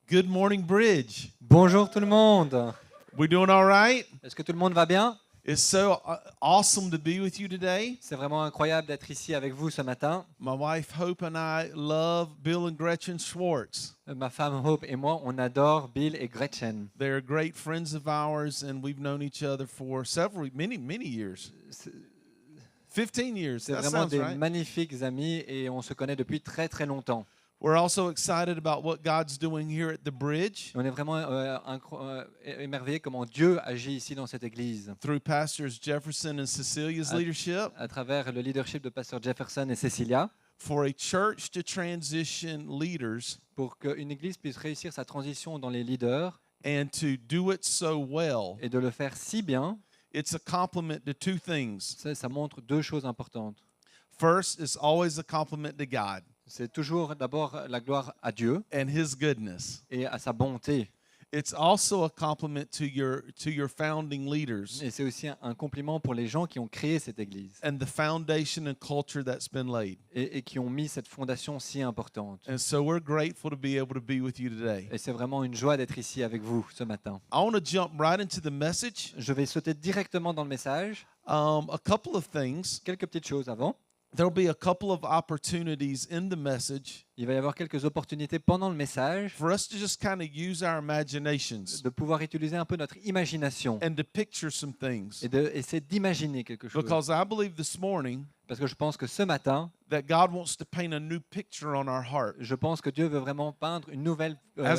Good morning, Bridge. Bonjour tout le monde. We doing all right? Est-ce que tout le monde va bien? It's so awesome to be with you today. C'est vraiment incroyable d'être ici avec vous ce matin. My wife Hope and I love Bill and Gretchen Schwartz. Ma femme Hope et moi, on adore Bill et Gretchen. They're great friends of ours, and we've known each other for many years. 15 years. C'est That vraiment sounds des right. magnifiques amis et on se connaît depuis très très longtemps. We're also excited about what God's doing here at the Bridge On est vraiment émerveillés comment Dieu agit ici dans cette église through Pastors Jefferson and Cecilia's leadership à travers le leadership de Pasteur Jefferson et Cecilia for a church to transition leaders pour qu'une église puisse réussir sa transition dans les leaders and to do it so well. et de le faire si bien. It's a compliment to two things. Ça montre deux choses importantes. First, it's always a compliment to God C'est toujours d'abord la gloire à Dieu and His goodness. et à sa bonté. It's also a compliment to your founding leaders Et c'est aussi un compliment pour les gens qui ont créé cette église and the foundation and culture that's been laid. et qui ont mis cette fondation si importante. And so we're grateful to be able to be with you today. Et c'est vraiment une joie d'être ici avec vous ce matin. I want to jump right into the message. Je vais sauter directement dans le message. A couple of things. Quelques petites choses avant. There'll be a couple of opportunities in the message Il va y avoir quelques opportunités pendant le message for us to just kind of use our imaginations de pouvoir utiliser un peu notre imagination and to picture some things. et d'essayer d'imaginer quelque chose. Because I believe this morning Parce que je pense que ce matin, that God wants to paint a new picture on our heart je pense que Dieu veut vraiment peindre une nouvelle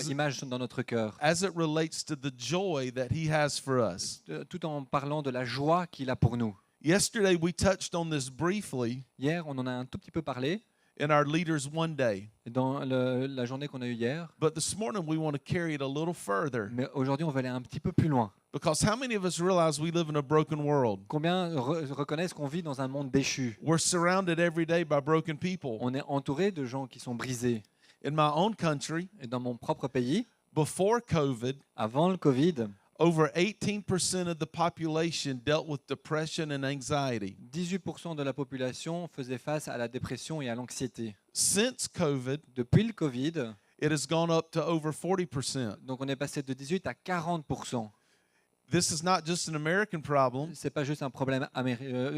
image dans notre cœur, as it relates to the joy that He has for us. tout en parlant de la joie qu'il a pour nous. Yesterday, we touched on this briefly Hier, on en a un tout petit peu parlé in our Leaders One Day. dans la journée qu'on a eue hier. But this morning, we want to carry it a little further. Mais aujourd'hui, on va aller un petit peu plus loin. Because how many of us realize we live in a broken world? Combien reconnaissent qu'on vit dans un monde déchu? We're surrounded every day by broken people. On est entouré de gens qui sont brisés. In my own country, Et dans mon propre pays, before COVID, avant le Covid, over 18% of the population dealt with depression and anxiety. 18% de la population faisait face à la dépression et à l'anxiété. Since COVID, Depuis le Covid, it has gone up to over 40%. donc on est passé de 18 à 40%. This is not just an American problem, C'est pas juste un problème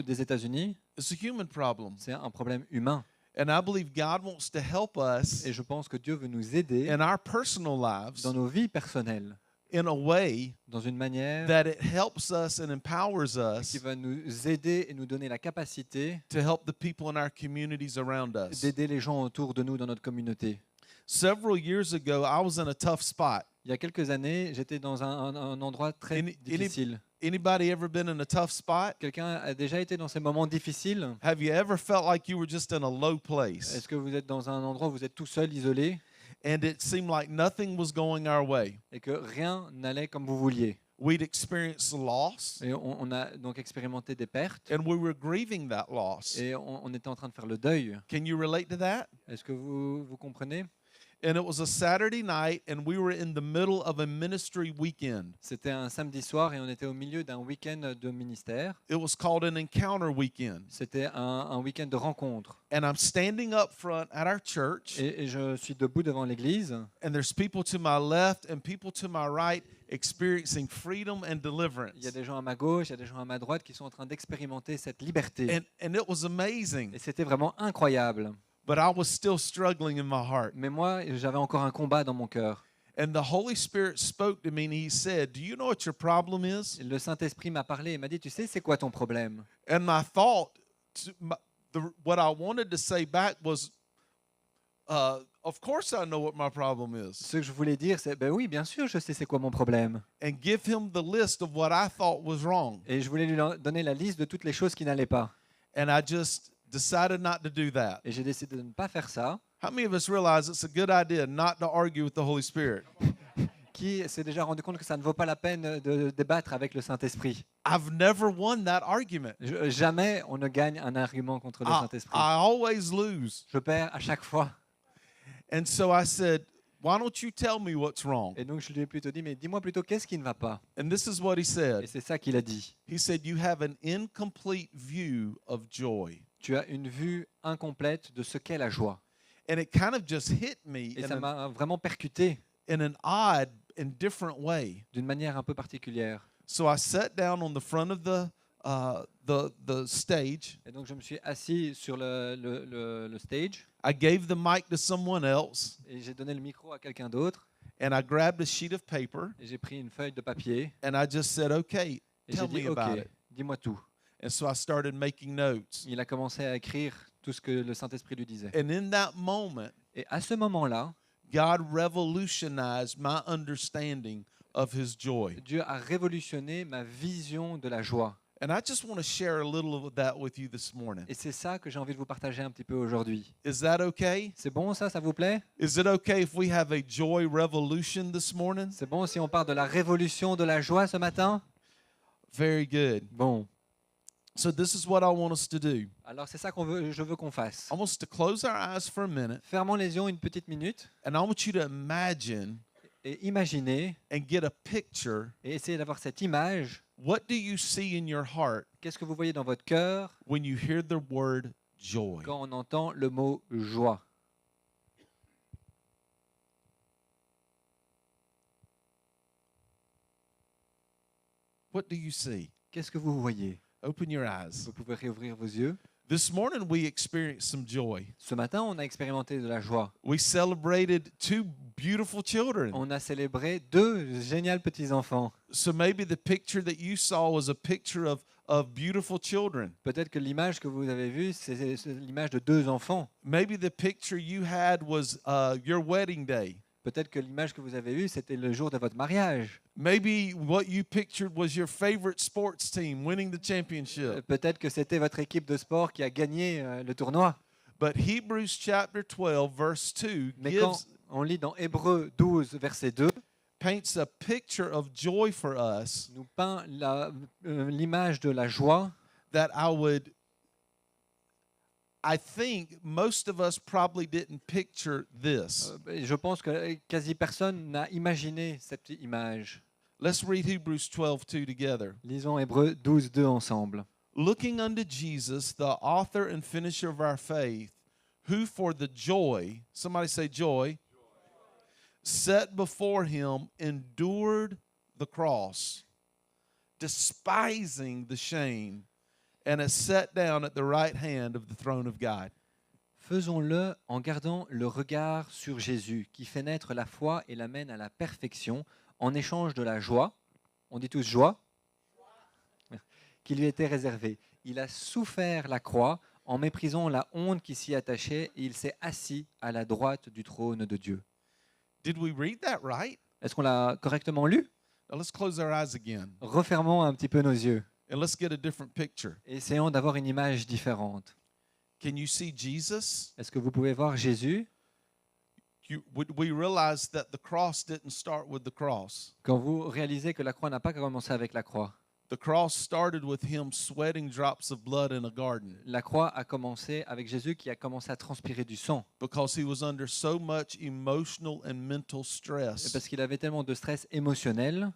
des États-Unis, it's a human problem. c'est un problème humain. And I believe God wants to help us Et je pense que Dieu veut nous aider in our personal lives dans nos vies personnelles, in a way dans une manière that it helps us and empowers qui us va nous aider et nous donner la capacité to help the people in our communities around us. d'aider les gens autour de nous dans notre communauté. Several years ago, I was in a tough spot. Il y a quelques années, j'étais dans un endroit très difficile. Anybody ever been in a tough spot? Quelqu'un a déjà été dans ces moments difficiles? Have you ever felt like you were just in a low place Est-ce que vous êtes dans un endroit où vous êtes tout seul, isolé, and it seemed like nothing was going our way? et que rien n'allait comme vous vouliez? We'd experienced loss Et on a donc expérimenté des pertes, and we were grieving that loss. et on était en train de faire le deuil. Can you relate to that? Est-ce que vous comprenez? And it was a Saturday night, and we were in the middle of a ministry weekend. C'était un samedi soir et on était au milieu d'un week-end de ministère. It was called an encounter weekend. C'était un week-end de rencontre. And I'm standing up front at our church, Et je suis debout devant l'église. and there's people to my left and people to my right experiencing freedom and Il y a deliverance. des gens à ma gauche, il y a des gens à ma droite qui sont en train d'expérimenter cette liberté. And it was amazing, Et c'était vraiment incroyable. but I was still struggling in my heart. Mais moi, j'avais encore un combat dans mon cœur. And the Holy Spirit spoke to me, and He said, "Do you know what your problem is?" Et le Saint-Esprit m'a parlé et m'a dit, tu sais, c'est quoi ton problème? And my thought, what I wanted to say back was, of course I know what my problem is. Ce que je voulais dire, c'est, ben oui, bien sûr, je sais c'est quoi mon problème. And give Him the list of what I thought was wrong. Et je voulais lui donner la liste de toutes les choses qui n'allaient pas. And I just decided not to do that. Et j'ai décidé de ne pas faire ça. How many of us realize it's a good idea not to argue with the Holy Spirit? Qui s'est déjà rendu compte que ça ne vaut pas la peine de débattre avec le Saint-Esprit? I've never won that argument. Jamais on ne gagne un argument contre le I Saint-Esprit. always lose. Je perds à chaque fois. And so I said, why don't you tell me what's wrong? Et donc je lui ai plutôt dit, mais dis-moi plutôt qu'est-ce qui ne va pas? And this is what he Et said. c'est ça qu'il a dit. He said, you have an incomplete view of joy. Tu as une vue incomplète de ce qu'est la joie. And it kind of just hit me Et ça m'a vraiment percuté. in an odd and different way. d'une manière un peu particulière. So I sat down on the front of the stage. Et donc je me suis assis sur le stage I gave the mic to someone else, et j'ai donné le micro à quelqu'un d'autre and I grabbed a sheet of paper, et j'ai pris une feuille de papier and I just said, "Okay, et j'ai tell dit me about OK, it." dis-moi tout. And so I started making notes. Il a commencé à écrire tout ce que le Saint-Esprit lui disait. And in that moment, Et à ce moment-là, God revolutionized my understanding of his joy. Dieu a révolutionné ma vision de la joie. And I just want to share a little of that with you this morning. Et c'est ça que j'ai envie de vous partager un petit peu aujourd'hui. Is that okay? C'est bon ça vous plaît? Is it okay if we have a joy revolution this morning? C'est bon si on parle de la révolution de la joie ce matin? Very good. Bon, So this is what I want us to do. alors c'est ça je veux qu'on fasse. I want us to close our eyes for a minute, Fermons les yeux une petite minute and I want you to imagine et imaginez and get a picture. et essayez d'avoir cette image. What do you see in your heart Qu'est-ce que vous voyez dans votre cœur when you hear the word joy? quand on entend le mot joie? What do you see? Qu'est-ce que vous voyez? Open your eyes. Vous pouvez réouvrir vos yeux. This morning we experienced some joy. Ce matin, on a expérimenté de la joie. We celebrated two beautiful children. On a célébré deux géniaux petits-enfants. So maybe the picture that you saw was a picture of beautiful children. Peut-être que l'image que vous avez vue, c'est l'image de deux enfants. Maybe the picture you had was your wedding day. Peut-être que l'image que vous avez vue, c'était le jour de votre mariage. Maybe what you pictured was your favorite sports team winning the championship. Peut-être que c'était votre équipe de sport qui a gagné le tournoi. But Hebrews chapter 12 verse 2 Mais quand gives on lit dans Hébreux 12, verset 2, paints a picture of joy for us nous peint l'image de la joie that I think most of us probably didn't picture this. Je pense que quasi personne n'a imaginé cette image. Let's read Hebrews 12:2 together. Lisons Hébreux 12, 2 ensemble. Looking unto Jesus, the author and finisher of our faith, who for the joy, somebody say joy, set before him, endured the cross, despising the shame, and is set down at the right hand of the throne of God. Faisons-le en gardant le regard sur Jésus, qui fait naître la foi et l'amène à la perfection, en échange de la joie, on dit tous joie, qui lui était réservée. Il a souffert la croix en méprisant la honte qui s'y attachait et il s'est assis à la droite du trône de Dieu. Did we read that right? Est-ce qu'on l'a correctement lu? Now let's close our eyes again Refermons un petit peu nos yeux and let's get a different picture. et essayons d'avoir une image différente. Can you see Jesus? Est-ce que vous pouvez voir Jésus? We realize that the cross didn't start with the cross. Quand vous réalisez que la croix n'a pas commencé avec la croix. The cross started with him sweating drops of blood in a garden La croix a commencé avec Jésus qui a commencé à transpirer du sang. because he was under so much emotional and mental Et stress parce qu'il avait tellement de stress émotionnel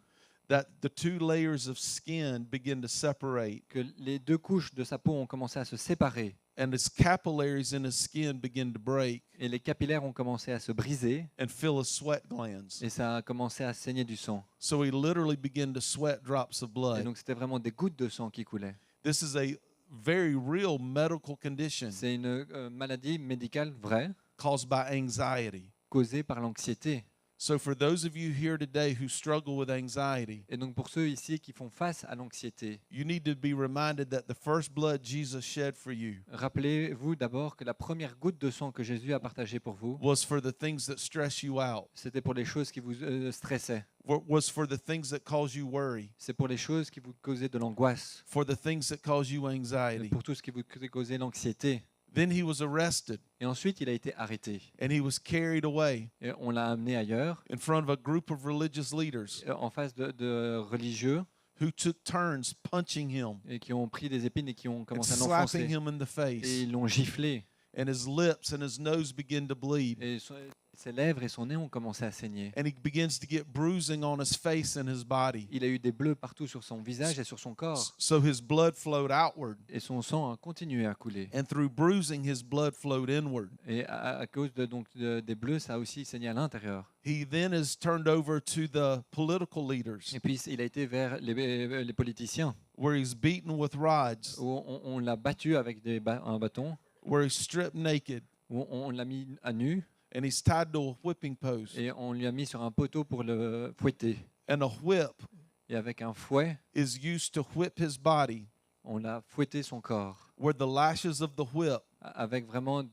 that the two layers of skin begin to separate que les deux couches de sa peau ont commencé à se séparer and his capillaries in his skin begin to break et les capillaires ont commencé à se briser and fill his sweat glands. et ça a commencé à saigner du sang. So he literally began to sweat drops of Et blood. donc c'était vraiment des gouttes de sang qui coulaient. This is a very real medical condition C'est une maladie médicale vraie caused by anxiety. causée par l'anxiété. So for those of you here today who struggle with anxiety, Et donc pour ceux ici qui font face à l'anxiété, you need to be reminded that the first blood Jesus shed for you rappelez-vous d'abord que la première goutte de sang que Jésus a partagée pour vous, was for the things that stress you out, c'était pour les choses qui vous stressaient. was for the things that cause you worry, C'est pour les choses qui vous causaient de l'angoisse, for the things that cause you anxiety. pour tout ce qui vous causait l'anxiété. Then he was arrested Et ensuite, il a été arrêté. and he was carried away Et on l'a amené ailleurs, in front of a group of religious leaders en face de religieux, who took turns punching him et qui ont pris des épines et qui ont and commencé à slapping l'enfoncer. him in the Et face. ils l'ont giflé. And his lips and his nose began to bleed. Et Ses lèvres et son nez ont commencé à saigner. And he begins to get bruising on his face and his body. Il a eu des bleus partout sur son visage et sur son corps. So his blood flowed outward. Et son sang a continué à couler. And through bruising, his blood flowed inward. Et à cause des bleus, ça a aussi saigné à l'intérieur. He then is turned over to the political leaders, Et puis il a été vers les politiciens, where he's beaten with rods, où on l'a battu avec un bâton, where he's stripped naked, où on l'a mis à nu and he's tied to a whipping post. et on lui a mis sur un poteau pour le fouetter. And a whip Et avec un fouet, is used to whip his body, on a fouetté son corps, where the lashes of the whip avec vraiment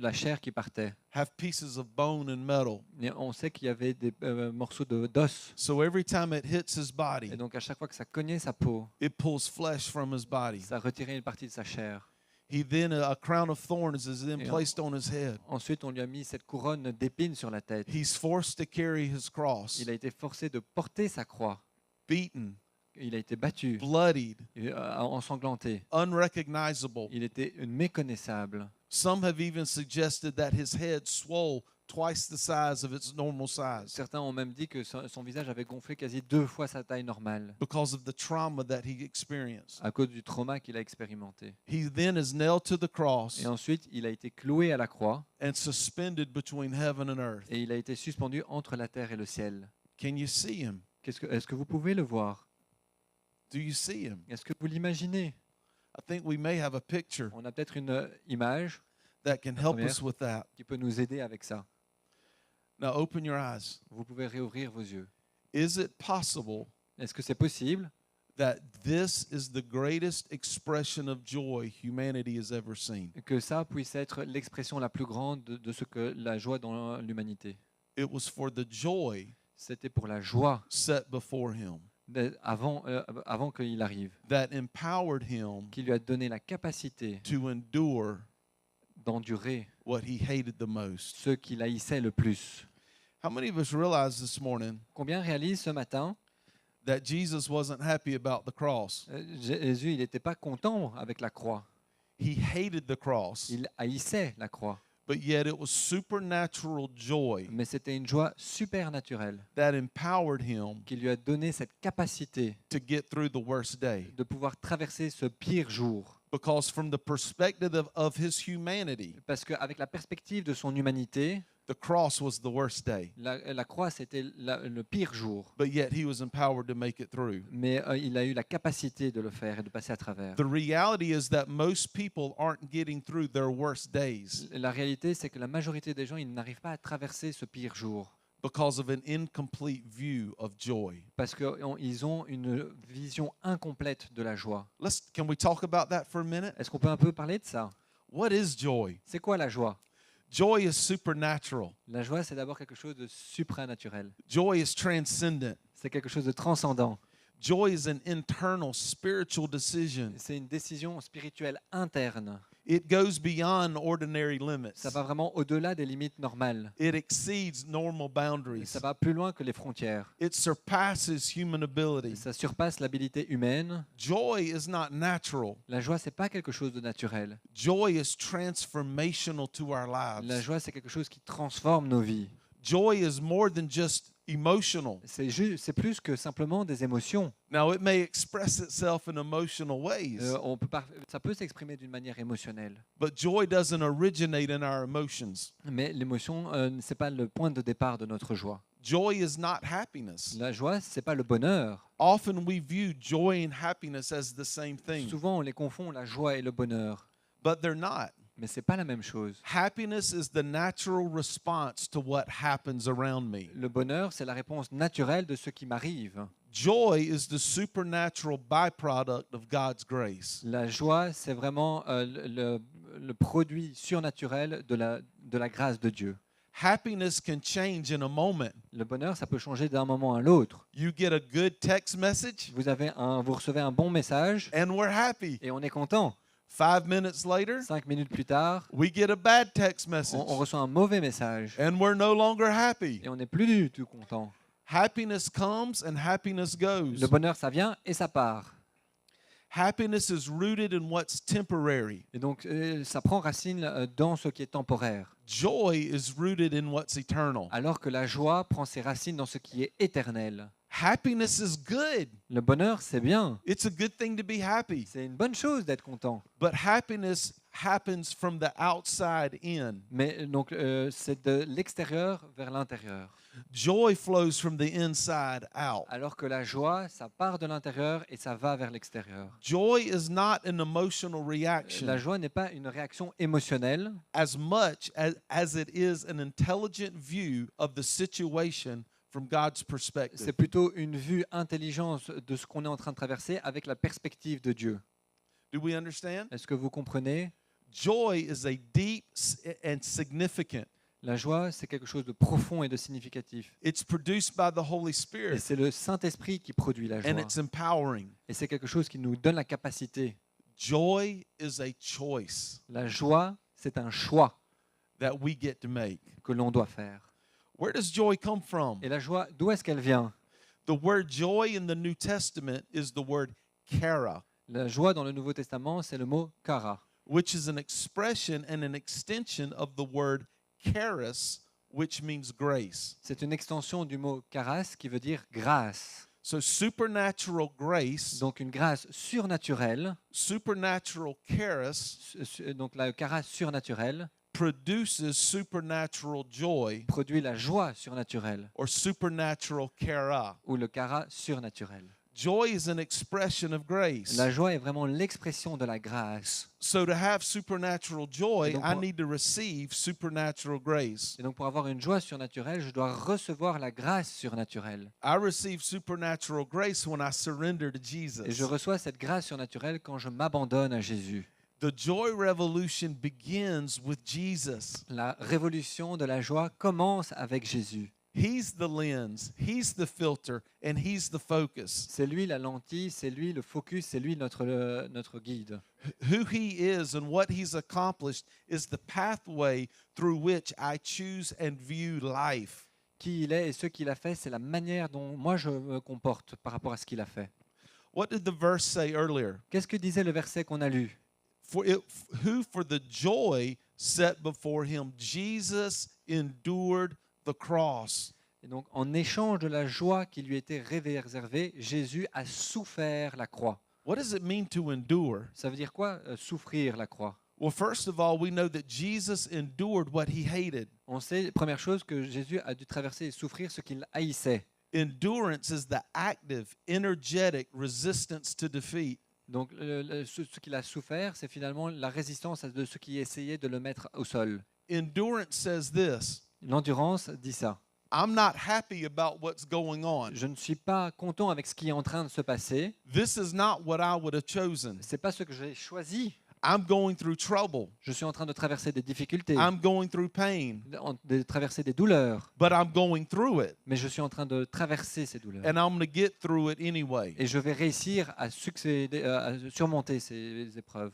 la chair qui partait. have pieces of bone and metal. Et on sait qu'il y avait des morceaux d'os. So every time it hits his Et body, donc à chaque fois que ça cognait sa peau, it pulls flesh from his body. ça retirait une partie de sa chair. He then, a crown of thorns is then Yeah. placed on his head. Ensuite, on lui a mis cette couronne d'épines sur la tête. He's forced to carry his cross, Il a été forcé de porter sa croix. beaten, Il a été battu, bloodied, ensanglanté. unrecognizable. Il était méconnaissable. Some have even suggested that his head swole twice the size of its normal size Certains ont même dit que son visage avait gonflé quasi 2 fois sa taille normale because of the trauma that he experienced. à cause du trauma qu'il a expérimenté. He then is nailed to the cross Et ensuite, il a été cloué à la croix and suspended between heaven and earth. et il a été suspendu entre la terre et le ciel. Can you see him? Est-ce que vous pouvez le voir? Do you see him? Est-ce que vous l'imaginez? I think we may have a picture On a peut-être une image that can help première. us with that. qui peut nous aider avec ça. Now open your eyes. Vous pouvez réouvrir vos yeux. Is it possible Est-ce que c'est possible that this is the greatest expression of joy humanity has ever seen? que ça puisse être l'expression la plus grande de ce que la joie dans l'humanité? It was for the joy C'était pour la joie set before him avant qu'il arrive, that empowered him qui lui a donné la capacité to endure d'endurer what he hated the most. ceux qu'il haïssait le plus. How many of us realize this morning Combien réalisent ce matin, that Jesus wasn't happy about the cross? Jésus, il n'était pas content avec la croix. He hated the cross, Il haïssait la croix. but yet it was supernatural joy Mais c'était une joie supernaturelle that empowered him qui lui a donné cette capacité to get through the worst day. de pouvoir traverser ce pire jour. Because from the perspective of his humanity, Parce qu'avec la perspective de son humanité, the cross was the worst day. la croix, c'était le pire jour. But yet he was empowered to make it through. Mais il a eu la capacité de le faire et de passer à travers. The reality is that most people aren't getting through their worst days La réalité, c'est que la majorité des gens, ils n'arrivent pas à traverser ce pire jour because of an incomplete view of joy. parce qu'ils ont une vision incomplète de la joie. Can we talk about that for a minute? Est-ce qu'on peut un peu parler de ça? What is joy? C'est quoi la joie? Joy is supernatural. La joie, c'est d'abord quelque chose de supranaturel. Joy is transcendent. C'est quelque chose de transcendant. Joy is an internal spiritual decision. C'est une décision spirituelle interne. It goes beyond ordinary limits. Ça va vraiment au-delà des limites normales. It exceeds normal boundaries. Ça va plus loin que les frontières. It surpasses human ability. Ça surpasse l'habilité humaine. Joy is not natural. La joie, c'est pas quelque chose de naturel. Joy is transformational to our La lives. joie, c'est quelque chose qui transforme nos vies. Joy is more than just emotional. C'est plus que simplement des émotions. Now, it may express itself in emotional ways, Ça peut s'exprimer d'une manière émotionnelle. but joy doesn't originate in our emotions. Mais l'émotion, c'est pas le point de départ de notre joie. Joy is not happiness. La joie, c'est pas le bonheur. Often we view joy and happiness as the same thing, Souvent, on les confond, la joie et le bonheur. but they're not. Mais c'est pas la même chose. Happiness is the natural response to what happens around me. Le bonheur, c'est la réponse naturelle de ce qui m'arrive. Joy is the supernatural byproduct of God's grace. La joie, c'est vraiment le produit surnaturel de la grâce de Dieu. Happiness can change in a moment. Le bonheur, ça peut changer d'un moment à l'autre. You get a good text message Vous recevez un bon message and we're happy. et on est content. 5 minutes later, 5 minutes plus tard, we get a bad text message on reçoit un mauvais message and we're no longer happy. et on n'est plus du tout content. Happiness comes and happiness goes. Le bonheur, ça vient et ça part. Happiness is rooted in what's temporary. Et donc, ça prend racine dans ce qui est temporaire. Joy is rooted in what's eternal. alors que la joie prend ses racines dans ce qui est éternel. Happiness is good. Le bonheur, c'est bien. It's a good thing to be happy. C'est une bonne chose d'être content. But happiness happens from the outside in. Mais donc, c'est de l'extérieur vers l'intérieur. Joy flows from the inside out. Alors que la joie, ça part de l'intérieur et ça va vers l'extérieur. Joy is not an emotional La reaction joie n'est pas une réaction émotionnelle, as much as it is an intelligent view of the situation from God's perspective. c'est plutôt une vue intelligente de ce qu'on est en train de traverser avec la perspective de Dieu. Do we understand? Est-ce que vous comprenez? Joy is a deep and significant. La joie, c'est quelque chose de profond et de significatif. It's produced by the Holy Et Spirit c'est le Saint-Esprit qui produit la and joie. it's empowering. Et c'est quelque chose qui nous donne la capacité. Joy is a choice La joie, c'est un choix that we get to make. que l'on doit faire. Where does joy come from? Et la joie, d'où est-ce qu'elle vient? The word joy in the New Testament is the word kara, La joie dans le Nouveau Testament, c'est le mot kara, which is an expression and an extension of the word charis, which means grace. c'est une extension du mot charis qui veut dire grâce. So supernatural grace, Donc une grâce surnaturelle, supernatural charis donc la charis surnaturelle produces supernatural joy produit la joie surnaturelle or supernatural kara. ou le chara surnaturel. Joy is an expression of grace. La joie est vraiment l'expression de la grâce. So to have supernatural joy, Et donc I pour- need to receive supernatural grace. Et donc pour avoir une joie surnaturelle, je dois recevoir la grâce surnaturelle. I receive supernatural grace when I surrender to Et Jesus. je reçois cette grâce surnaturelle quand je m'abandonne à Jésus. The joy revolution begins with Jesus. La révolution de la joie commence avec Jésus. He's the lens, He's the filter, and He's the focus. C'est lui la lentille, c'est lui le focus, c'est lui notre guide. Who He is and what He's accomplished is the pathway through which I choose and view life. Qui il est et ce qu'il a fait, c'est la manière dont moi je me comporte par rapport à ce qu'il a fait. What did the verse say earlier? Qu'est-ce que disait le verset qu'on a lu? Who for the joy set before Him, Jesus endured the cross. Et donc, en échange de la joie qui lui était réservée, Jésus a souffert la croix. What does it mean to endure? Ça veut dire quoi, souffrir la croix? Well, first of all, we know that Jesus endured what He hated. On sait, première chose, que Jésus a dû traverser et souffrir ce qu'il haïssait. Endurance is the active, energetic resistance to defeat. Donc, ce qu'il a souffert, c'est finalement la résistance de ceux qui essayaient de le mettre au sol. Endurance says this: L'endurance dit ça. I'm not happy about what's going on. Je ne suis pas content avec ce qui est en train de se passer. This is not what I would have chosen. C'est pas ce que j'ai choisi. I'm going through trouble. Je suis en train de traverser des difficultés, I'm going through pain, de traverser des douleurs, but I'm going through it, mais je suis en train de traverser ces douleurs. and I'm going to get through it anyway. Et je vais réussir à surmonter ces épreuves.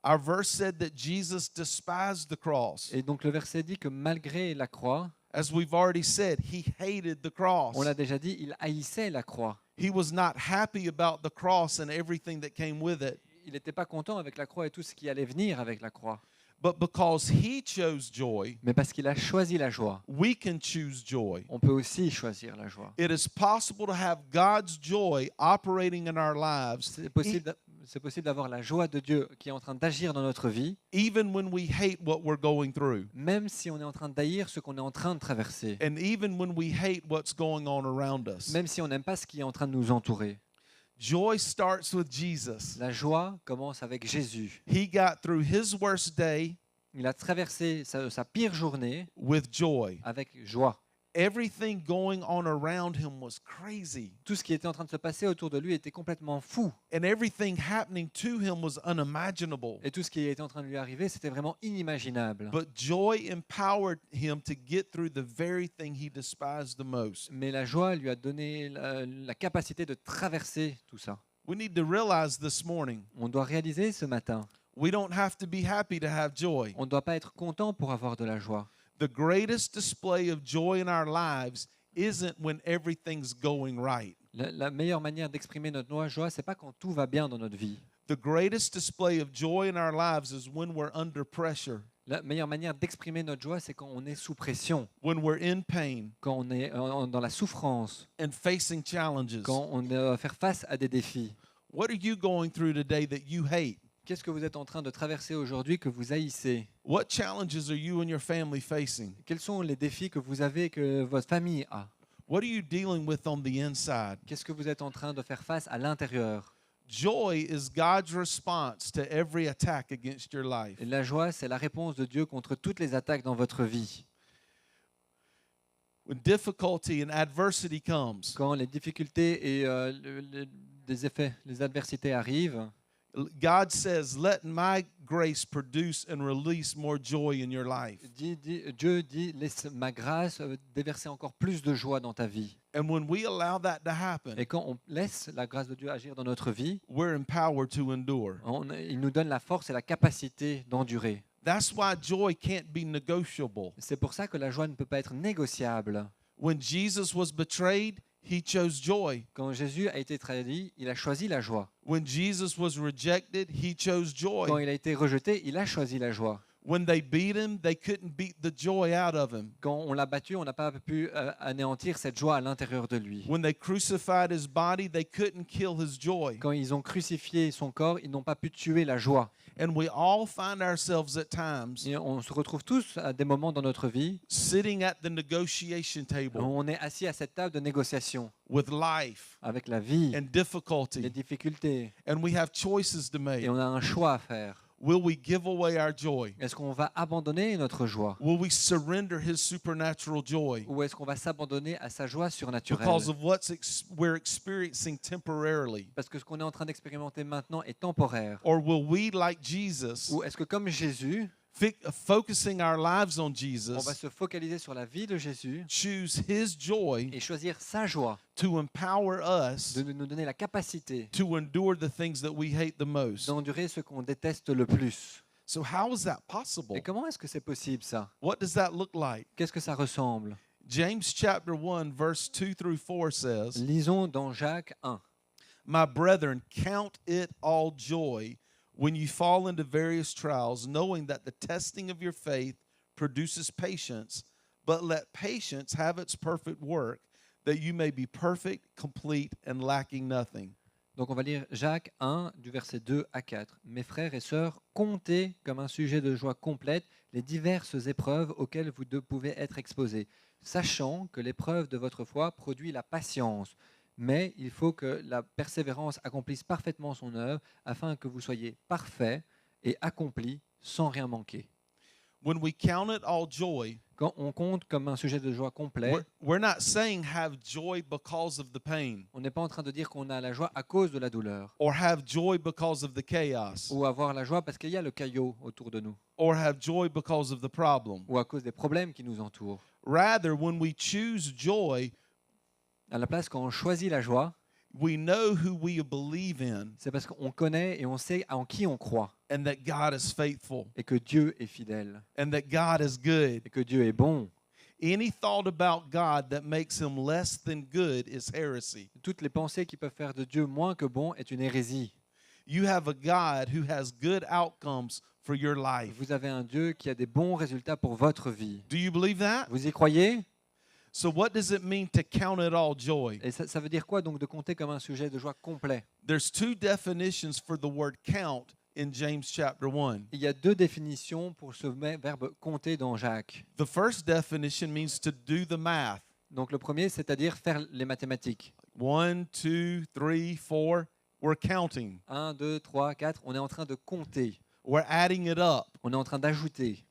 Our verse said that Jesus despised the cross. Et donc le verset dit que malgré la croix, As we've already said, He hated the cross. on l'a déjà dit, il haïssait la croix. He was not happy about the cross and everything that came with it. Il n'était pas content avec la croix et tout ce qui allait venir avec la croix. But because He chose joy, Mais parce qu'il a choisi la joie, we can choose joy. on peut aussi choisir la joie. It is possible to have God's joy operating in our lives C'est possible d'avoir la joie de Dieu qui est en train d'agir dans notre vie, even when we hate what we're going through, même si on est en train d'haïr ce qu'on est en train de traverser, and even when we hate what's going on around us. même si on n'aime pas ce qui est en train de nous entourer. Joy starts with Jesus. La joie commence avec Jésus. He got through His worst day Il a traversé sa pire journée with joy. avec joie. Everything going on around Him was crazy, Tout ce qui était en train de se passer autour de lui était complètement fou. and everything happening to Him was unimaginable. Et tout ce qui était en train de lui arriver, c'était vraiment inimaginable. But joy empowered Him to get through the very thing He despised the most. Mais la joie lui a donné la capacité de traverser tout ça. We need to realize this morning, On doit réaliser ce matin, we don't have to be happy to have joy. on ne doit pas être content pour avoir de la joie. The greatest display of joy in our lives isn't when everything's going right. La meilleure manière d'exprimer notre joie, c'est pas quand tout va bien dans notre vie. The greatest display of joy in our lives is when we're under pressure. La meilleure manière d'exprimer notre joie, c'est quand on est sous pression, when we're in pain quand on est dans la souffrance, and facing challenges. quand on doit faire face à des défis. What are you going through today that you hate? Qu'est-ce que vous êtes en train de traverser aujourd'hui que vous haïssez? What challenges are you and your family facing? Quels sont les défis que vous avez, que votre famille a? What are you dealing with on the inside? Qu'est-ce que vous êtes en train de faire face à l'intérieur? Joy is God's response to every attack against your life. Et la joie, c'est la réponse de Dieu contre toutes les attaques dans votre vie. When difficulty and adversity comes, Quand les difficultés et des effets, les adversités arrivent, God says, "Let my grace produce and release more joy in your life." Dieu dit, laisse ma grâce déverser encore plus de joie dans ta vie. And when we allow that to happen, Et quand on laisse la grâce de Dieu agir dans notre vie, we're empowered to endure. il nous donne la force et la capacité d'endurer. That's why joy can't be negotiable. C'est pour ça que la joie ne peut pas être négociable. When Jesus was betrayed, he chose joy. Quand Jésus a été trahi, il a choisi la joie. When Jesus was rejected, he chose Quand joy. il a été rejeté, il a choisi la joie. When they beat him, they couldn't beat the joy out of him. Quand on l'a battu, on n'a pas pu anéantir cette joie à l'intérieur de lui. When they crucified his body, they couldn't kill his joy. Quand ils ont crucifié son corps, ils n'ont pas pu tuer la joie. And we all find ourselves at times Et on se retrouve tous à des moments dans notre vie sitting at the negotiation où table on est assis à cette table de négociation with life avec la vie, and les difficulty, difficultés, and we have choices to et make. on a un choix à faire. Will we give away our joy? Est-ce qu'on va abandonner notre joie Will we surrender his supernatural joy ou est-ce qu'on va s'abandonner à sa joie surnaturelle? because of what we're experiencing temporarily? Parce que ce qu'on est en train d'expérimenter maintenant est temporaire. Or will we, like Jesus, Ou est-ce que comme Jésus, focusing our lives on on va Jesus, se focaliser sur la vie de Jésus choose his joy et choisir sa joie, to empower us de nous donner la capacité to endure the things that we hate the most? d'endurer ce qu'on déteste le plus? So how is that possible? Et comment est-ce que c'est possible ça? What does that look like? Qu'est-ce que ça ressemble? James chapter 1 verse 2 through 4 says, Lisons dans Jacques 1. "My brethren, count it all joy when you fall into various trials, knowing that the testing of your faith produces patience, but let patience have its perfect work, that you may be perfect, complete, and lacking nothing." Donc on va lire Jacques 1 du verset 2 à 4. Mes frères et sœurs, comptez comme un sujet de joie complète les diverses épreuves auxquelles vous pouvez être exposés, sachant que l'épreuve de votre foi produit la patience. Mais il faut que la persévérance accomplisse parfaitement son œuvre, afin que vous soyez parfaits et accomplis sans rien manquer. When we count it all joy, Quand on compte comme un sujet de joie complet, we're not saying have joy because of the pain on n'est pas en train de dire qu'on a la joie à cause de la douleur, or have joy because of the chaos ou avoir la joie parce qu'il y a le caillot autour de nous, or have joy because of the problem. ou à cause des problèmes qui nous entourent. Rather, when we choose joy, À la place, quand on choisit la joie, we know who we believe in c'est parce qu'on connaît et on sait en qui on croit, and that God is faithful et que Dieu est fidèle, and that God is good. et que Dieu est bon. Any thought about God that makes him less than good is heresy. Toutes les pensées qui peuvent faire de Dieu moins que bon est une hérésie. You have a God who has good outcomes for your life. Vous avez un Dieu qui a des bons résultats pour votre vie. Do you believe that? Vous y croyez? So what does it mean to count it all joy? Et ça veut dire quoi donc de compter comme un sujet de joie complet? There's two definitions for the word count in James chapter 1. Il y a deux définitions pour ce verbe compter dans Jacques. The first definition means to do the math. Donc le premier, c'est-à-dire faire les mathématiques. 1, 2, 3, 4. We're counting. 1, 2, 3, 4, on est en train de compter. We're adding it up. On est en train d'ajouter.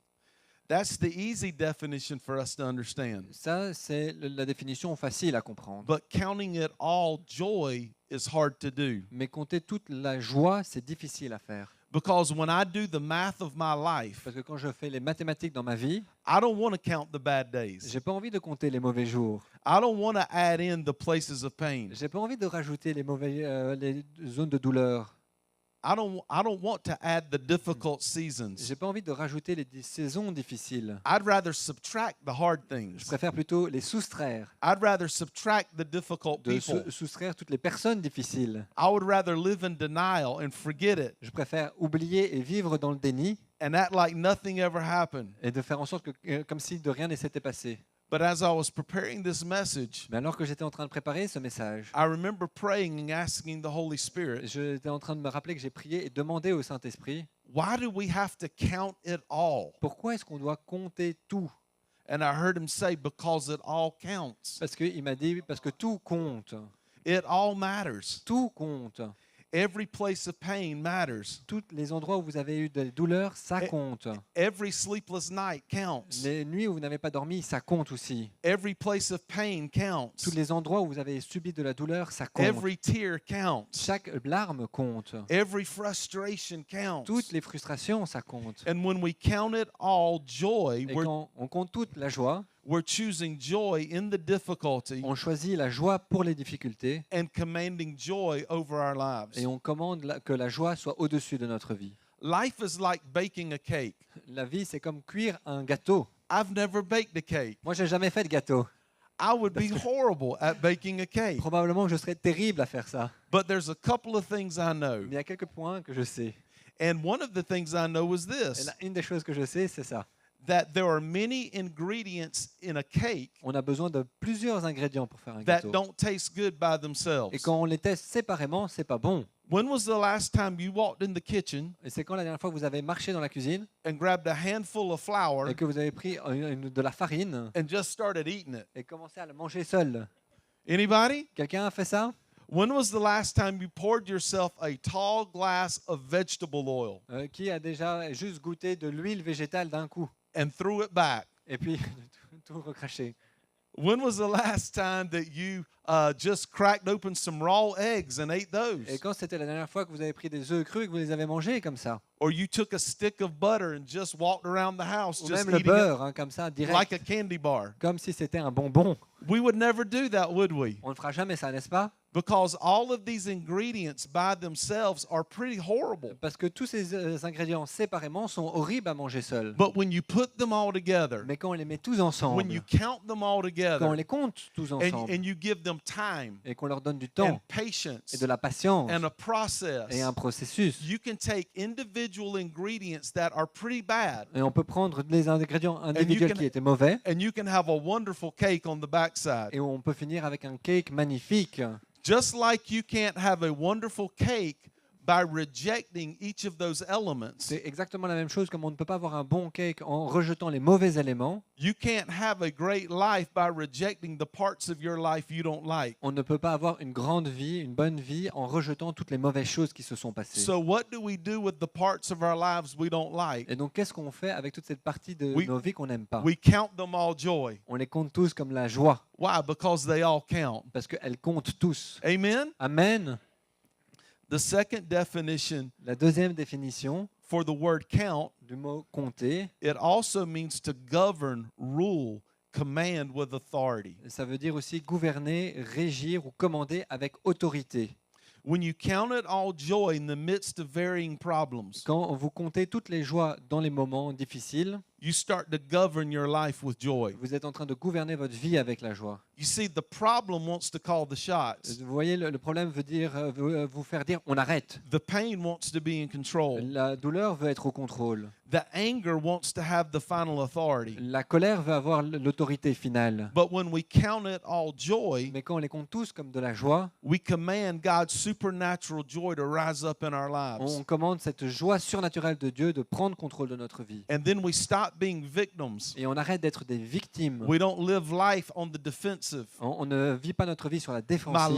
That's the easy definition for us to understand. Ça, c'est la définition facile à comprendre. But counting it all joy is hard to do. Mais compter toute la joie, c'est difficile à faire. Because when I do the math of my life, Parce que quand je fais les mathématiques dans ma vie, I don't want to count the bad days. j'ai pas envie de compter les mauvais jours. I don't want to add in the places of pain. J'ai pas envie de rajouter les zones de douleur. I don't want to add the difficult seasons. J'ai pas envie de rajouter des saisons difficiles. I'd rather subtract the hard Je things. préfère plutôt les soustraire, I'd rather subtract the difficult de people. soustraire toutes les personnes difficiles. I would rather live in denial and forget it Je préfère oublier et vivre dans le déni and act like nothing ever happened. et de faire en sorte que, comme si de rien ne s'était passé. But as I was preparing this message, Mais alors que j'étais en train de préparer ce message, I remember praying and asking the Holy Spirit, j'étais en train de me rappeler que j'ai prié et demandé au Saint-Esprit, why do we have to count it all? pourquoi est-ce qu'on doit compter tout? And I heard him say, because it all counts. Parce qu'il m'a dit, parce que tout compte. It all matters. Tout compte. Every place of pain matters. Tous les endroits où vous avez eu des douleurs, ça Et- compte. Every sleepless night counts. Les nuits où vous n'avez pas dormi, ça compte aussi. Every place of pain counts. Tous les endroits où vous avez subi de la douleur, ça compte. Every tear counts. Chaque larme compte. Every frustration counts. Toutes les frustrations, ça compte. And when we count it all joy, Et quand on compte toute la joie, we're choosing joy in the difficulty on choisit la joie pour les difficultés and commanding joy over our lives. et on commande que la joie soit au-dessus de notre vie. Life is like baking a cake. La vie, c'est comme cuire un gâteau. I've never baked a cake. Moi, j'ai jamais fait de gâteau. I would be horrible at baking a cake. Probablement que je serais terrible à faire ça. But there's a couple of things I know. Mais il y a quelques points que je sais. And one of the things I know is Et this, là, une des choses que je sais, c'est ça. that there are many ingredients in a cake On a besoin de plusieurs ingrédients pour faire un that gâteau. don't taste good by Et themselves. quand on les teste séparément, c'est pas bon. When was the last time you walked in the kitchen Et c'est quand la dernière fois que vous avez marché dans la cuisine and grabbed a handful of flour et que vous avez pris de la farine and just started eating it? et commencé à la manger seul. Anybody? Quelqu'un a fait ça? When was the last time you poured yourself a tall glass of vegetable oil Qui a déjà juste goûté de l'huile végétale d'un coup and threw it back? et puis tout recraché? When was the last time that you just cracked open some raw eggs and ate those? Et quand c'était la dernière fois que vous avez pris des œufs crus et que vous les avez mangés comme ça? Or you took a stick of butter and just walked around the house Ou just même le eating it beurre, hein, comme ça, direct, like a candy bar? comme si c'était un bonbon. We would never do that, would we? On ne fera jamais ça, n'est-ce pas? Because all of these ingredients by themselves are pretty horrible. Parce que tous ces ingrédients séparément sont horribles à manger seuls. But when you put them all together, Mais quand on les met tous when ensemble, you count them all quand on together, les compte tous ensemble and you give them time et qu'on leur donne du and temps patience et de la patience and a process, et un processus, you can take individual ingredients that are pretty bad et on peut prendre les ingrédients individuels qui étaient mauvais and you can have a wonderful cake on the backside. et on peut finir avec un cake magnifique. Just like you can't have a wonderful cake by rejecting each of those elements, C'est exactement la même chose comme on ne peut pas avoir un bon cake en rejetant les mauvais éléments. you can't have a great life by rejecting the parts of your life you don't like. On ne peut pas avoir une grande vie, une bonne vie en rejetant toutes les mauvaises choses qui se sont passées. So what do we do with the parts of our lives we don't like? Et donc, qu'est-ce qu'on fait avec toute cette partie de We- nos vies qu'on n'aime pas? We count them all joy. On les compte tous comme la joie, Why? Because they all count. parce qu'elles comptent tous. Amen? Amen. The second definition La deuxième définition for the word count, du mot compter, it also means to govern, rule, command with authority. ça veut dire aussi gouverner, régir ou commander avec autorité. When you count it all joy in the midst of varying problems, Quand vous comptez toutes les joies dans les moments difficiles, you start to govern your life with joy. vous êtes en train de gouverner votre vie avec la joie. You see, the problem wants to call the shots. Vous voyez, le problème veut dire veut vous faire dire on arrête. The pain wants to be in control. La douleur veut être au contrôle. The anger wants to have the final authority. La colère veut avoir l'autorité finale. But when we count it all joy, Mais quand on les compte tous comme de la joie, we command God's supernatural joy to rise up in our lives. on commande cette joie surnaturelle de Dieu de prendre contrôle de notre vie. And then we stop being victims. Et on arrête d'être des victimes. We don't live life on the defensive. On ne vit pas notre vie sur la My défensive,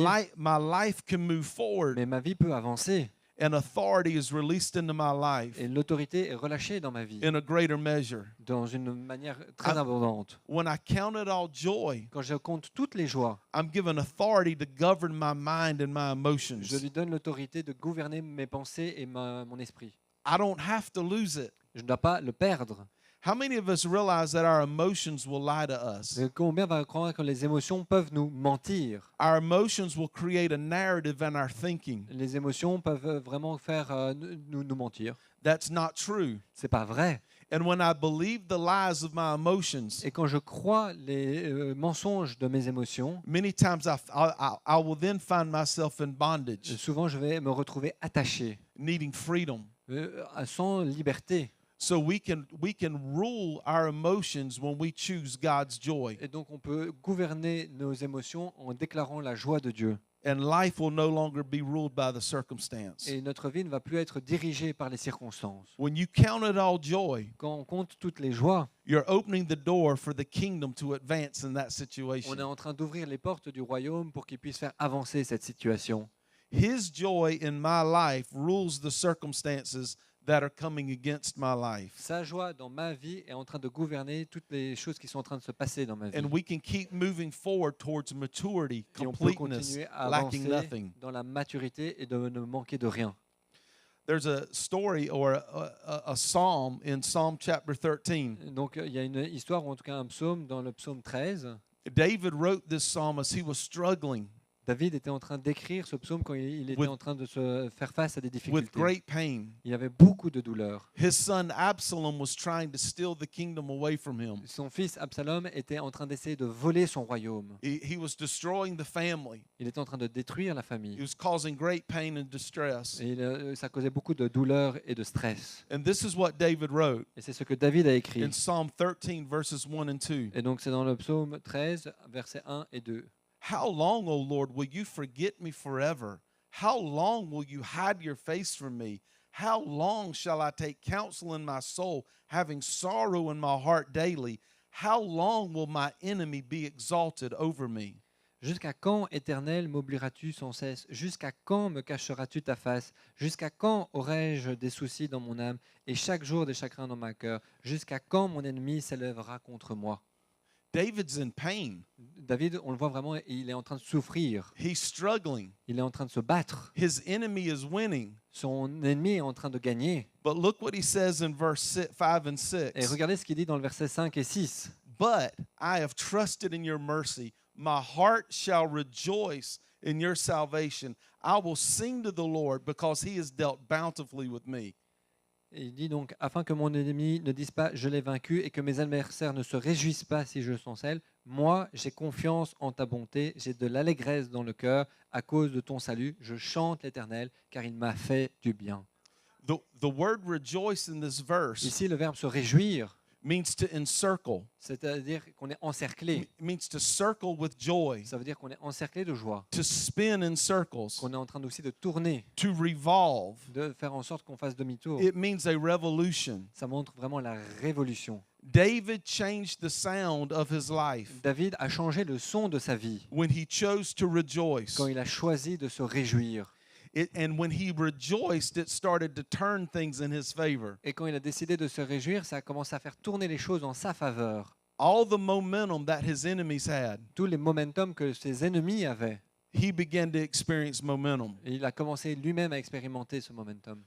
life can move forward, mais ma vie peut avancer. and authority is released into my life Et l'autorité est relâchée dans ma vie, in a greater measure. dans une manière très Ah. abondante. When I count it all joy, Quand je compte toutes les joies, I'm given authority to govern my mind and my je emotions. lui donne l'autorité de gouverner mes pensées et mon esprit. I don't have to lose it. Je ne dois pas le perdre. How many of us realize that our emotions will lie to us? Combien va croire que les émotions peuvent nous mentir? Our emotions will create a narrative in our thinking Les émotions peuvent vraiment faire nous mentir. that's not true. C'est pas vrai. And when I believe the lies of my emotions, Et quand je crois les mensonges de mes émotions, many times I will then find myself in bondage, souvent je vais me retrouver attaché, needing freedom. sans liberté. So we can rule our emotions when we choose God's joy. Et donc on peut gouverner nos émotions en déclarant la joie de Dieu. And life will no longer be ruled by the circumstance. Et notre vie ne va plus être dirigée par les circonstances. When you count it all joy, Quand on compte toutes les joies, you're opening the door for the kingdom to advance in that on situation. est en train d'ouvrir les portes du royaume pour qu'il puisse faire avancer cette situation. His joy in my life rules the circumstances that are coming against my life. Sa joie dans ma vie est en train de gouverner toutes les choses qui sont en train de se passer dans ma vie. And we can keep moving forward towards maturity, Et on peut completeness, continuer à lacking avancer nothing. dans la maturité et de ne manquer de rien. There's a story or a psalm in Psalm chapter 13. Donc il y a une histoire, ou en tout cas un psaume dans le psaume 13. David wrote this psalm as he was struggling David était en train d'écrire ce psaume quand il était With- en train de se faire face à des with difficultés. great pain. Il y avait beaucoup de douleur. His son Absalom was trying to steal the kingdom away from him. Son fils Absalom était en train d'essayer de voler son royaume. He was destroying the family. Il était en train de détruire la He famille. was causing great pain and distress. Et ça causait beaucoup de douleur et de stress. And this is what David wrote Et c'est ce que David a écrit. in Psalm 13, verses 1 and 2. Et donc c'est dans le psaume 13, versets 1 et 2. How long, O Lord, will you forget me forever? How long will you hide your face from me? How long shall I take counsel in my soul, having sorrow in my heart daily? How long will my enemy be exalted over me? Jusqu'à quand, Éternel, m'oublieras-tu sans cesse? Jusqu'à quand me cacheras-tu ta face? Jusqu'à quand aurai-je des soucis dans mon âme et chaque jour des chagrins dans ma cœur? Jusqu'à quand mon ennemi s'élèvera contre moi? David's in pain. David, on le voit vraiment, il est en train de souffrir. He's struggling. Il est en train de se battre. His enemy is winning. Son ennemi est en train de gagner. But look what he says in verse 5 and Et 6. regardez ce qu'il dit dans le verset 5 et 6. But I have trusted in your mercy. My heart shall rejoice in your salvation. I will sing to the Lord because he has dealt bountifully with me. Et il dit donc, afin que mon ennemi ne dise pas je l'ai vaincu et que mes adversaires ne se réjouissent pas si je chancelle, moi j'ai confiance en ta bonté, j'ai de l'allégresse dans le cœur à cause de ton salut, je chante l'Éternel car il m'a fait du bien. The word rejoice in this verse Ici le verbe se réjouir, means to encircle. c'est-à-dire qu'on est encerclé, It means to circle with joy, ça veut dire qu'on est encerclé de joie, to spin in circles, qu'on est en train aussi de tourner, to revolve. de faire en sorte qu'on fasse demi-tour. It means a revolution. Ça montre vraiment la révolution. David changed the sound of his life David a changé le son de sa vie when he chose to rejoice. quand il a choisi de se réjouir. And when he rejoiced, it started to turn things in his favor. Et quand il a décidé de se réjouir, ça a commencé à faire tourner les choses en sa faveur. All the momentum that his enemies had, Tous les momentum que ses ennemis avaient, he began to experience momentum. et il a commencé lui-même à expérimenter ce momentum.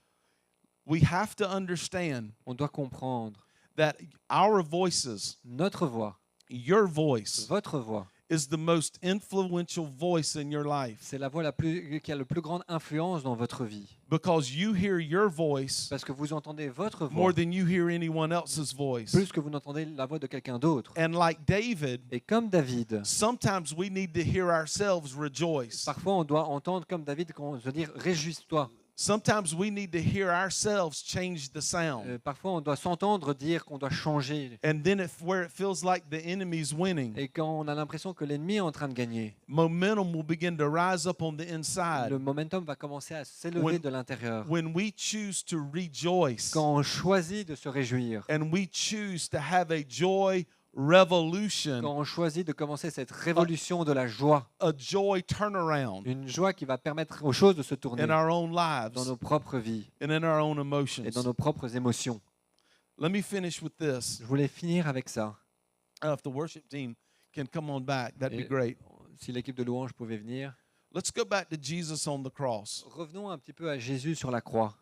We have to understand On doit comprendre that our voices, notre voix, your voice, votre voix, is the most influential voice in your life c'est la voix qui a la plus grande influence dans votre vie. because you hear your voice Parce que vous entendez votre more voix than you hear anyone else's voice. plus que vous n'entendez la voix de quelqu'un d'autre. And like David, Et comme David, sometimes we need to hear ourselves rejoice. parfois on doit entendre comme David qu'on se dire réjouis-toi. Sometimes we need to hear ourselves change the sound. Parfois on doit s'entendre dire qu'on doit changer. And then where it feels like the enemy's winning, Et quand on a l'impression que l'ennemi est en train de gagner, momentum will begin to rise up on the inside. le momentum va commencer à s'élever When- de l'intérieur. When we choose to rejoice Quand on choisit de se réjouir, and we choose to have a joy revolution, quand on choisit de commencer cette révolution de la joie, a joy turnaround une joie qui va permettre aux choses de se tourner in our own dans lives nos propres vies and in our own et emotions. dans nos propres émotions. Let me finish with this. Je voulais finir avec ça. If the worship team can come on back, that'd be Et great. si l'équipe de louange pouvait venir. Let's go back to Jesus on the cross. Revenons un petit peu à Jésus sur la croix.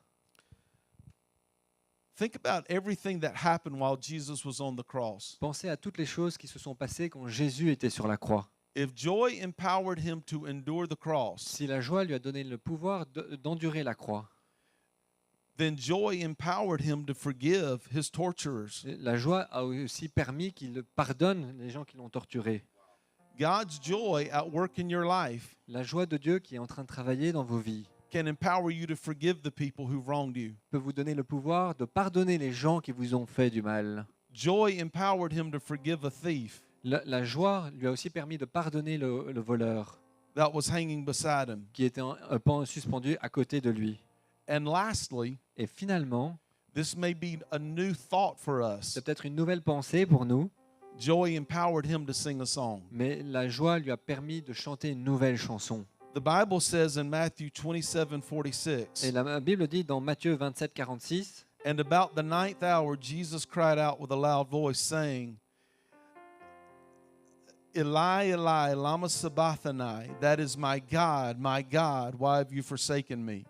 Think about everything that happened while Jesus was on the cross. Pensez à toutes les choses qui se sont passées quand Jésus était sur la croix. If joy empowered him to endure the cross, Si la joie lui a donné le pouvoir d'endurer la croix, then joy empowered him to forgive his torturers. la joie a aussi permis qu'il pardonne les gens qui l'ont torturé. God's joy at work in your life La joie de Dieu qui est en train de travailler dans vos vies can empower you to forgive the people who've wronged you. peut vous donner le pouvoir de pardonner les gens qui vous ont fait du mal. Joy empowered him to forgive a thief La joie lui a aussi permis de pardonner le voleur that was hanging beside him. qui était suspendu à côté de lui. And lastly, Et finalement, this may be a new thought for us. c'est peut-être une nouvelle pensée pour nous, Joy empowered him to sing a song. mais la joie lui a permis de chanter une nouvelle chanson. The Bible says in Matthew 27:46, Et la Bible dit dans Matthieu 27, 46, and about the ninth hour, Jesus cried out with a loud voice, saying, Eli, Eli, lama sabachthani, that is my God, why have you forsaken me?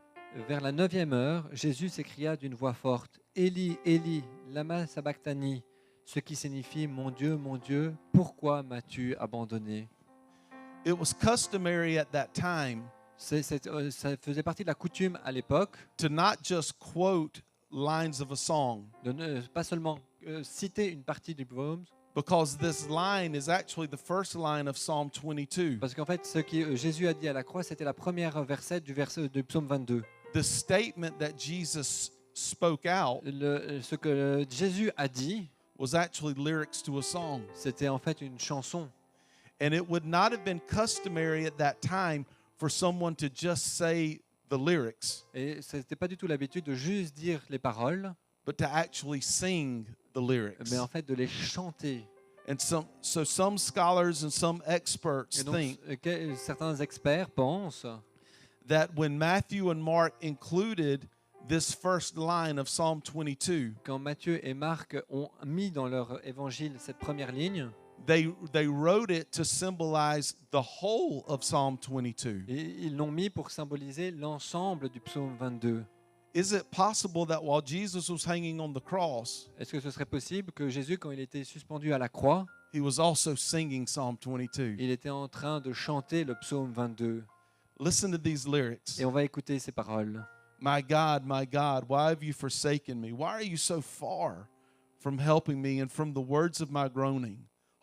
vers la 9e heure, Jésus s'écria d'une voix forte, Élie, Élie, lama sabachthani, ce qui signifie mon Dieu, pourquoi m'as-tu abandonné? It was customary at that time Ça faisait partie de la coutume à l'époque to not just quote lines of a song, de ne pas seulement citer une partie du psaume, because this line is actually the first line of Psalm 22. parce qu'en fait, ce que Jésus a dit à la croix, c'était la première verset du psaume 22. The statement that Jesus spoke out Ce que Jésus a dit, was actually lyrics to a song. c'était en fait une chanson. And it would not have been customary at that time for someone to just say the lyrics, Et ce n'était pas du tout l'habitude de juste dire les paroles, but to actually sing the lyrics. mais en fait de les chanter. And some scholars and some experts Et donc, think certains experts pensent that when Matthew and Mark included this first line of Psalm 22, quand Matthieu et Marc ont mis dans leur évangile cette première ligne, they wrote it to symbolize the whole of Psalm 22. et ils l'ont mis pour symboliser l'ensemble du psaume 22. Is it possible that while Jesus was hanging on the cross, Est-ce que ce serait possible que Jésus, quand il était suspendu à la croix, he was also singing Psalm 22? il était en train de chanter le psaume 22? Listen to these lyrics. Et on va écouter ces paroles. My God, why have you forsaken me? Why are you so far from helping me and from the words of my groaning?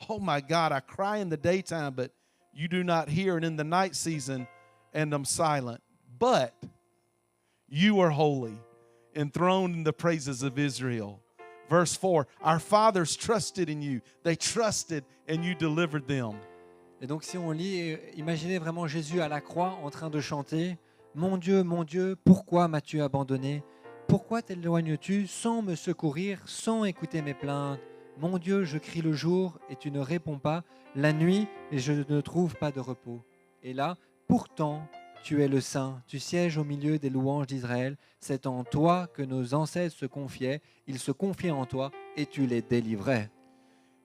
Oh my God, I cry in the daytime, but you do not hear, and in the night season, and I'm silent. But you are holy, enthroned in the praises of Israel. Verse 4, our fathers trusted in you. They trusted, and you delivered them. Et donc si on lit, imaginez vraiment Jésus à la croix en train de chanter « Mon Dieu, pourquoi m'as-tu abandonné? Pourquoi t'éloignes-tu sans me secourir, sans écouter mes plaintes? Mon Dieu, je crie le jour et tu ne réponds pas, la nuit et je ne trouve pas de repos. Et là, pourtant, tu es le Saint, tu sièges au milieu des louanges d'Israël, c'est en toi que nos ancêtres se confiaient, ils se confiaient en toi et tu les délivrais. »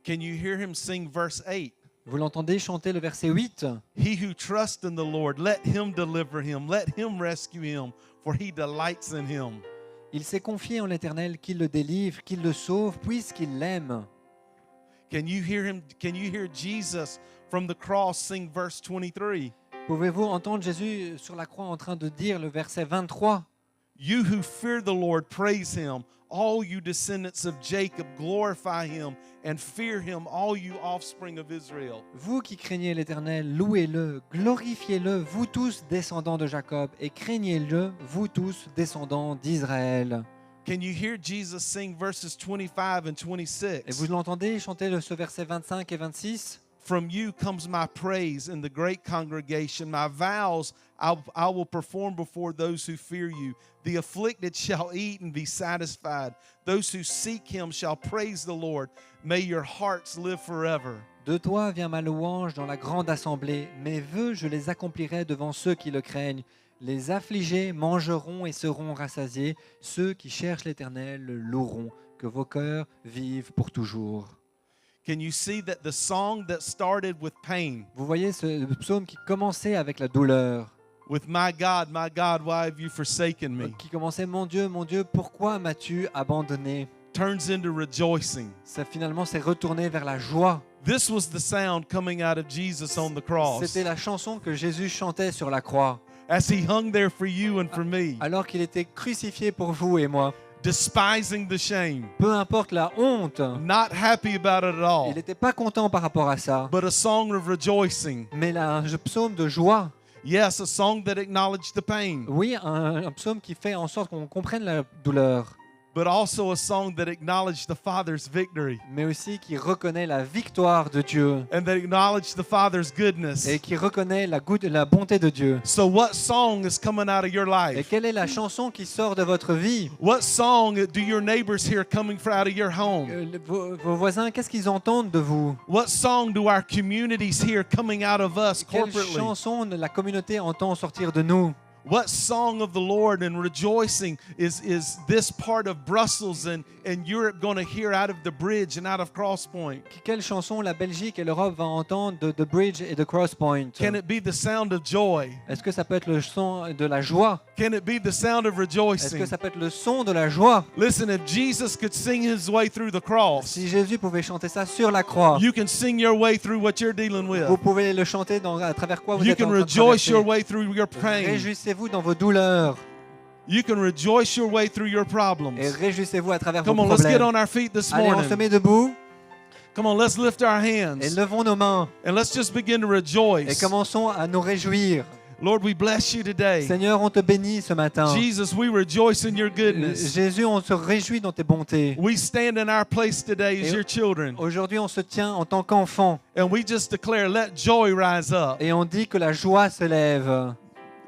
Can you hear him sing verse 8? Vous l'entendez chanter le verset 8 ? He who trusts in the Lord, let him deliver him, let him rescue him, for he delights in him. Il s'est confié en l'Éternel, qu'il le délivre, qu'il le sauve, puisqu'il l'aime. Can you hear him? Can you hear Jesus from the cross sing verse 23? Pouvez-vous entendre Jésus sur la croix en train de dire le verset 23 ? You who fear the Lord, praise him. All you descendants of Jacob, glorify him and fear him, all you offspring of Israel. Vous qui craignez l'Éternel, louez-le, glorifiez-le, vous tous descendants de Jacob, et craignez-le, vous tous descendants d'Israël. Can you hear Jesus sing verses 25 and 26? Et vous l'entendez chanter ce verset 25 et 26 ? From you comes my praise in the great congregation. My vows I will perform before those who fear you. The afflicted shall eat and be satisfied. Those who seek him shall praise the Lord. May your hearts live forever. De toi vient ma louange dans la grande assemblée. Mes vœux, je les accomplirai devant ceux qui le craignent. Les affligés mangeront et seront rassasiés. Ceux qui cherchent l'Éternel le loueront. Que vos cœurs vivent pour toujours. Can you see that the song that started with pain Vous voyez ce psaume qui commençait avec la douleur with my God, why have you forsaken me? qui commençait mon Dieu, pourquoi m'as-tu abandonné? Turns into rejoicing. Ça finalement s'est retourné vers la joie. This was the sound coming out of Jesus on the cross C'était la chanson que Jésus chantait sur la croix, as he hung there for you and for me, alors qu'il était crucifié pour vous et moi. despising the shame, Peu importe la honte, not happy about it at all, il n'était pas content par rapport à ça. but a song of rejoicing. Mais là, un psaume de joie. Yes, a song that acknowledged the pain, Oui, un psaume qui fait en sorte qu'on comprenne la douleur, but also a song that acknowledged the Father's victory mais aussi qui reconnaît la victoire de Dieu and that acknowledged the Father's goodness. et qui reconnaît la bonté de Dieu. So what song is coming out of your Et life? quelle est la chanson qui sort de votre vie? What song do your neighbors hear coming out of your home? Vos voisins, qu'est-ce qu'ils entendent de vous? What song do our communities hear coming out of us Quelle corporately? chanson la communauté entend sortir de nous? What song of the Lord and rejoicing is this part of Brussels and Europe going to hear out of the bridge and out of Cross Point? Quelle chanson la Belgique et l'Europe vont entendre de Bridge et de Cross Point? Can it be the sound of joy? Est-ce que ça peut être le son de la joie? Can it be the sound of Est-ce que rejoicing? ça peut être le son de la joie? Listen, if Jesus could sing his way through the cross, Si Jésus pouvait chanter ça sur la croix, you can sing your way through what you're dealing vous with. pouvez le chanter à travers quoi vous You êtes en can train de rejoice your traverser. way through your pain. Réjouissez-vous dans vos douleurs You can rejoice your way through your problems. et réjouissez-vous à travers Come vos on, let's get problèmes. on our feet this Allez, on se morning. met debout Come on, let's lift our et hands levons nos mains and let's just begin to et rejoice. commençons à nous réjouir. Lord, we bless you today. Seigneur, on te bénit ce matin. Jesus, we rejoice in your goodness. Jésus, on se réjouit dans tes bontés. We stand in our place today as Et- your children, Aujourd'hui, on se tient en tant qu'enfant and we just declare, let joy rise up. et on dit que la joie se lève.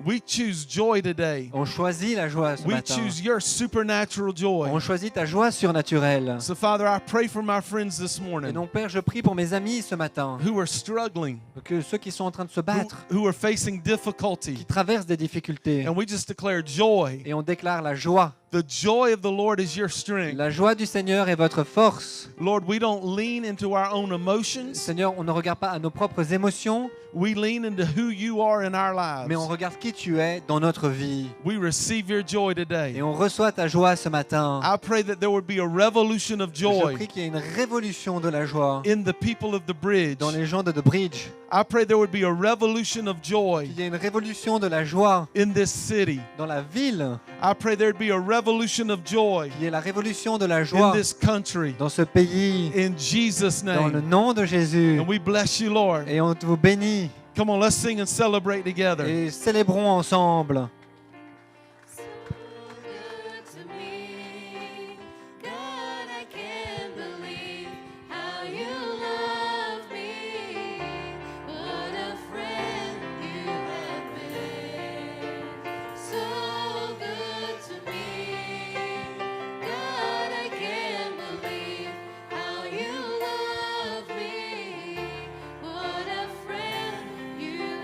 We choose joy today. On choisit la joie ce We matin. choose your supernatural joy. On choisit ta joie surnaturelle. So, Father, I pray for my friends this Et morning non, Père, je prie pour mes amis ce matin, who are struggling, que ceux qui sont en train de se who, battre, who are facing difficulty, qui traversent des difficultés, and we just declare joy. et on déclare la joie. The joy of the Lord is your strength. La joie du Seigneur est votre force. Lord, we don't lean into our own emotions. Seigneur, on ne regarde pas à nos propres émotions, We lean into who you are in our mais on lives. regarde qui tu es dans notre vie. We receive your joy Et today. on reçoit ta joie ce matin. I pray that there would be a revolution of Je joy prie qu'il y ait une révolution de la joie in the people of the bridge. dans les gens de The Bridge. I pray there would be a revolution of joy Qu'il y ait une révolution de la joie in this city. dans la ville. I pray there'd be a revolution of joy Qu'il y ait la révolution de la in joie this country. dans ce pays. In Jesus' Dans le name. nom de Jésus. And we bless you, Lord. Et on vous bénit. Come on, let's sing and celebrate together. Et célébrons ensemble.